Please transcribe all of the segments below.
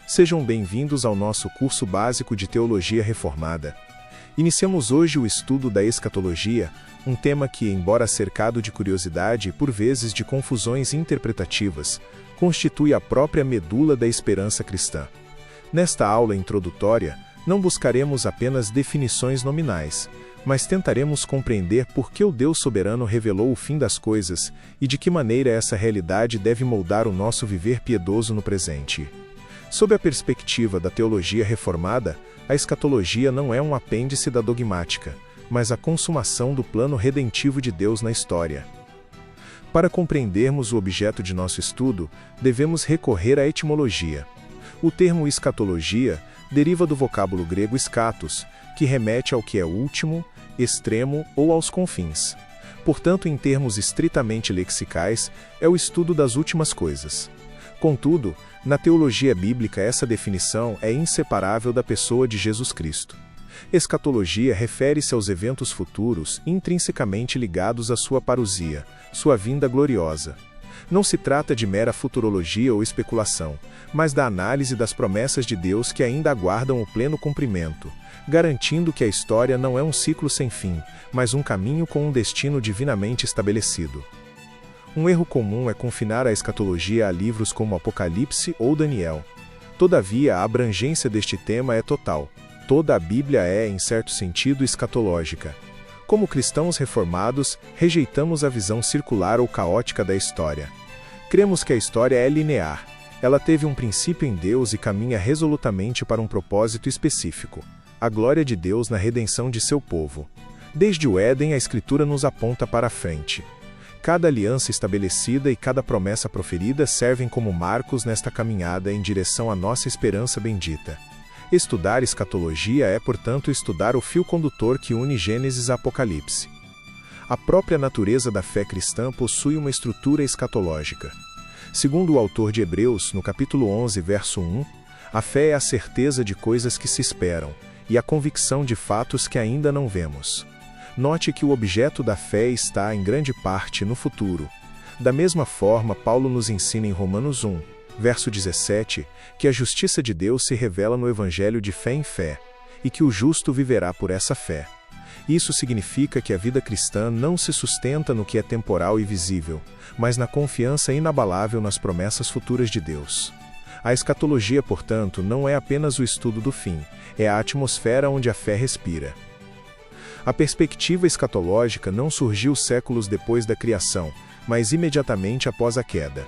Sejam bem-vindos ao nosso curso básico de Teologia Reformada. Iniciamos hoje o estudo da escatologia, um tema que, embora cercado de curiosidade e por vezes de confusões interpretativas, constitui a própria medula da esperança cristã. Nesta aula introdutória, não buscaremos apenas definições nominais, mas tentaremos compreender por que o Deus soberano revelou o fim das coisas e de que maneira essa realidade deve moldar o nosso viver piedoso no presente. Sob a perspectiva da teologia reformada, a escatologia não é um apêndice da dogmática, mas a consumação do plano redentivo de Deus na história. Para compreendermos o objeto de nosso estudo, devemos recorrer à etimologia. O termo escatologia deriva do vocábulo grego scatos, que remete ao que é último, extremo ou aos confins. Portanto, em termos estritamente lexicais, é o estudo das últimas coisas. Contudo, na teologia bíblica essa definição é inseparável da pessoa de Jesus Cristo. Escatologia refere-se aos eventos futuros intrinsecamente ligados à sua parousia, sua vinda gloriosa. Não se trata de mera futurologia ou especulação, mas da análise das promessas de Deus que ainda aguardam o pleno cumprimento, garantindo que a história não é um ciclo sem fim, mas um caminho com um destino divinamente estabelecido. Um erro comum é confinar a escatologia a livros como Apocalipse ou Daniel. Todavia, a abrangência deste tema é total. Toda a Bíblia é, em certo sentido, escatológica. Como cristãos reformados, rejeitamos a visão circular ou caótica da história. Cremos que a história é linear. Ela teve um princípio em Deus e caminha resolutamente para um propósito específico: a glória de Deus na redenção de seu povo. Desde o Éden, a Escritura nos aponta para a frente. Cada aliança estabelecida e cada promessa proferida servem como marcos nesta caminhada em direção à nossa esperança bendita. Estudar escatologia é, portanto, estudar o fio condutor que une Gênesis a Apocalipse. A própria natureza da fé cristã possui uma estrutura escatológica. Segundo o autor de Hebreus, no capítulo 11, verso 1, a fé é a certeza de coisas que se esperam, e a convicção de fatos que ainda não vemos. Note que o objeto da fé está, em grande parte, no futuro. Da mesma forma, Paulo nos ensina em Romanos 1, verso 17, que a justiça de Deus se revela no evangelho de fé em fé, e que o justo viverá por essa fé. Isso significa que a vida cristã não se sustenta no que é temporal e visível, mas na confiança inabalável nas promessas futuras de Deus. A escatologia, portanto, não é apenas o estudo do fim, é a atmosfera onde a fé respira. A perspectiva escatológica não surgiu séculos depois da criação, mas imediatamente após a queda.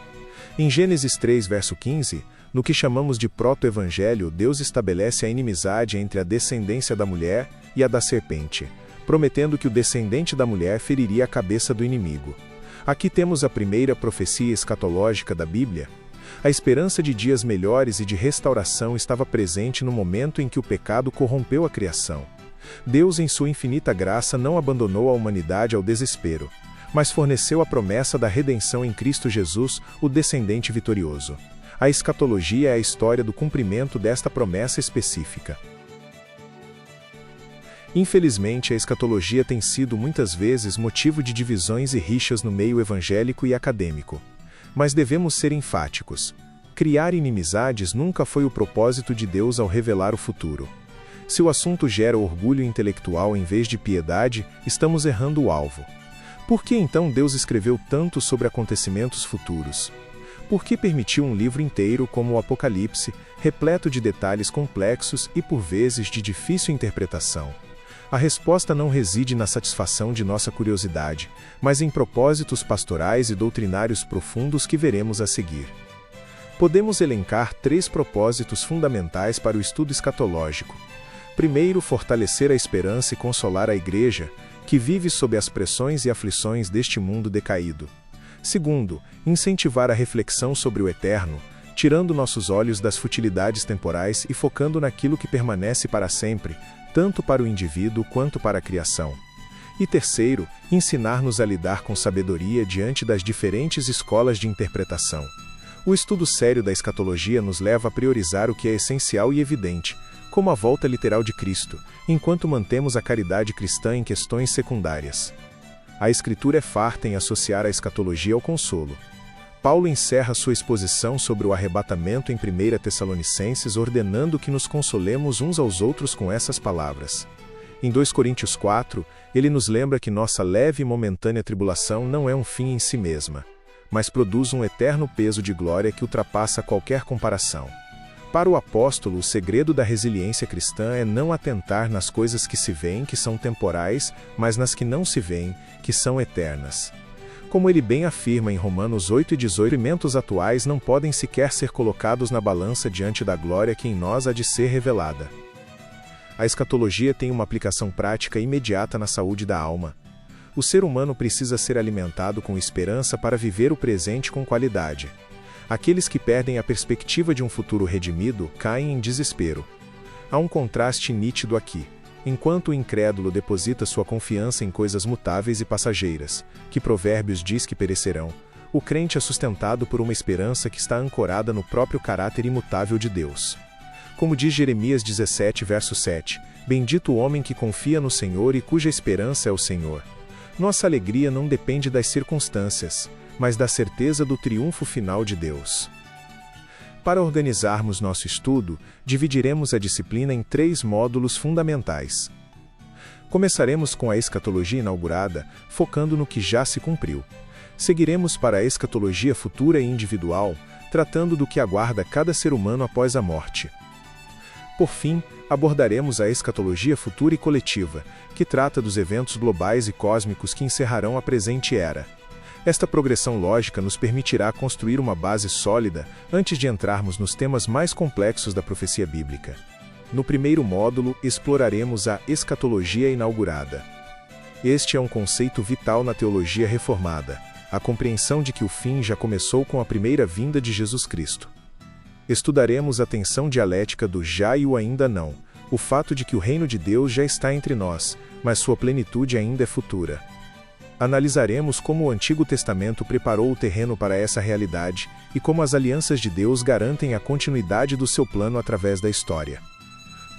Em Gênesis 3, verso 15, no que chamamos de proto-evangelho, Deus estabelece a inimizade entre a descendência da mulher e a da serpente, prometendo que o descendente da mulher feriria a cabeça do inimigo. Aqui temos a primeira profecia escatológica da Bíblia. A esperança de dias melhores e de restauração estava presente no momento em que o pecado corrompeu a criação. Deus, em sua infinita graça, não abandonou a humanidade ao desespero, mas forneceu a promessa da redenção em Cristo Jesus, o descendente vitorioso. A escatologia é a história do cumprimento desta promessa específica. Infelizmente, a escatologia tem sido muitas vezes motivo de divisões e rixas no meio evangélico e acadêmico. Mas devemos ser enfáticos. Criar inimizades nunca foi o propósito de Deus ao revelar o futuro. Se o assunto gera orgulho intelectual em vez de piedade, estamos errando o alvo. Por que então Deus escreveu tanto sobre acontecimentos futuros? Por que permitiu um livro inteiro como o Apocalipse, repleto de detalhes complexos e por vezes de difícil interpretação? A resposta não reside na satisfação de nossa curiosidade, mas em propósitos pastorais e doutrinários profundos que veremos a seguir. Podemos elencar 3 propósitos fundamentais para o estudo escatológico. Primeiro, fortalecer a esperança e consolar a Igreja, que vive sob as pressões e aflições deste mundo decaído. Segundo, incentivar a reflexão sobre o eterno, tirando nossos olhos das futilidades temporais e focando naquilo que permanece para sempre, tanto para o indivíduo quanto para a criação. E terceiro, ensinar-nos a lidar com sabedoria diante das diferentes escolas de interpretação. O estudo sério da escatologia nos leva a priorizar o que é essencial e evidente, como a volta literal de Cristo, enquanto mantemos a caridade cristã em questões secundárias. A Escritura é farta em associar a escatologia ao consolo. Paulo encerra sua exposição sobre o arrebatamento em 1 Tessalonicenses ordenando que nos consolemos uns aos outros com essas palavras. Em 2 Coríntios 4, ele nos lembra que nossa leve e momentânea tribulação não é um fim em si mesma, mas produz um eterno peso de glória que ultrapassa qualquer comparação. Para o apóstolo, o segredo da resiliência cristã é não atentar nas coisas que se veem, que são temporais, mas nas que não se veem, que são eternas. Como ele bem afirma em Romanos 8:18, elementos atuais não podem sequer ser colocados na balança diante da glória que em nós há de ser revelada. A escatologia tem uma aplicação prática imediata na saúde da alma. O ser humano precisa ser alimentado com esperança para viver o presente com qualidade. Aqueles que perdem a perspectiva de um futuro redimido caem em desespero. Há um contraste nítido aqui. Enquanto o incrédulo deposita sua confiança em coisas mutáveis e passageiras, que Provérbios diz que perecerão, o crente é sustentado por uma esperança que está ancorada no próprio caráter imutável de Deus. Como diz Jeremias 17, verso 7, bendito o homem que confia no Senhor e cuja esperança é o Senhor. Nossa alegria não depende das circunstâncias, mas da certeza do triunfo final de Deus. Para organizarmos nosso estudo, dividiremos a disciplina em 3 módulos fundamentais. Começaremos com a escatologia inaugurada, focando no que já se cumpriu. Seguiremos para a escatologia futura e individual, tratando do que aguarda cada ser humano após a morte. Por fim, abordaremos a escatologia futura e coletiva, que trata dos eventos globais e cósmicos que encerrarão a presente era. Esta progressão lógica nos permitirá construir uma base sólida antes de entrarmos nos temas mais complexos da profecia bíblica. No primeiro módulo, exploraremos a escatologia inaugurada. Este é um conceito vital na teologia reformada, a compreensão de que o fim já começou com a primeira vinda de Jesus Cristo. Estudaremos a tensão dialética do já e o ainda não, o fato de que o reino de Deus já está entre nós, mas sua plenitude ainda é futura. Analisaremos como o Antigo Testamento preparou o terreno para essa realidade e como as alianças de Deus garantem a continuidade do seu plano através da história.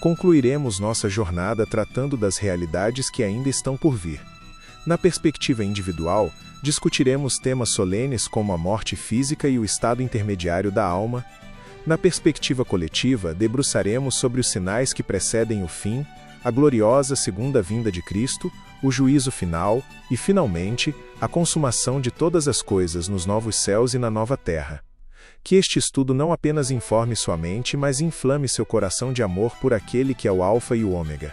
Concluiremos nossa jornada tratando das realidades que ainda estão por vir. Na perspectiva individual, discutiremos temas solenes como a morte física e o estado intermediário da alma. Na perspectiva coletiva, debruçaremos sobre os sinais que precedem o fim, a gloriosa segunda vinda de Cristo, o juízo final e, finalmente, a consumação de todas as coisas nos novos céus e na nova terra. Que este estudo não apenas informe sua mente, mas inflame seu coração de amor por aquele que é o Alfa e o Ômega.